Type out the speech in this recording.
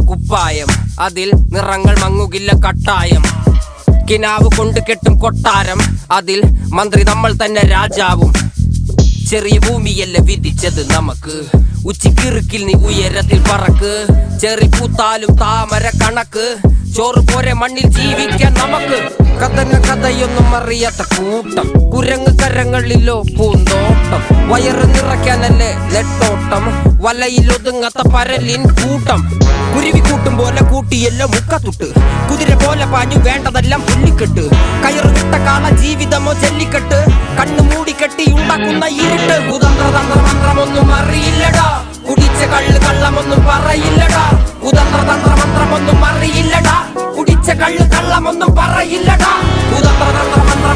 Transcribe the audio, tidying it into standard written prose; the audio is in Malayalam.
കുപ്പായം, അതിൽ നിറങ്ങൾ മങ്ങുകില്ല കട്ടായം. കിനാവ് കൊണ്ട് കെട്ടും കൊട്ടാരം, അതിൽ മന്ത്രി നമ്മൾ തന്നെ രാജാവും. ചെറിയ ഭൂമിയല്ല വിധിച്ചത് നമുക്ക്, ഉച്ചിക്കിറുക്കിൽ നീ ഉയരത്തിൽ പറക്ക്. ചെറി പൂത്താലും താമര കണക്ക്, ചോറ് പോരെ മണ്ണിൽ ജീവിക്കാൻ നമുക്ക്. കഥയൊന്നും അറിയാത്ത കൂട്ടം, കുരങ്ങ് കരങ്ങളിലോ പൂന്തോട്ടം. വയറ് നിറയ്ക്കാനല്ലേ നെട്ടോട്ടം, വലയിൽ ഒതുങ്ങാത്ത പരലിൻ കൂട്ടം. കുരുവി കൂട്ടും പോലെ കൂട്ടിയെല്ലാം മുക്കത്തുട്ട്, കുതിര പോലെ പാഞ്ഞു വേണ്ടതെല്ലാം പുല്ലിക്കെട്ട്. കയറ് വിട്ട കാള ജീവിതമോ ജല്ലിക്കെട്ട്, കണ്ണു മൂടിക്കെട്ടി ഉണ്ടാക്കുന്ന ഇരുട്ട്. കുതന്ത്രതന്ത്രമന്ത്രമൊന്നും അറിയില്ലടാ, കുടിച്ച കള്ള് കള്ളമൊന്നും പറയില്ലടാ. കുതന്ത്രതന്ത്രമന്ത്രമൊന്നും അറിയില്ലടാ, കുടിച്ച കള്ള് കള്ളമൊന്നും പറയില്ലടാ. കുതന്ത്രതന്ത്രമന്ത്രം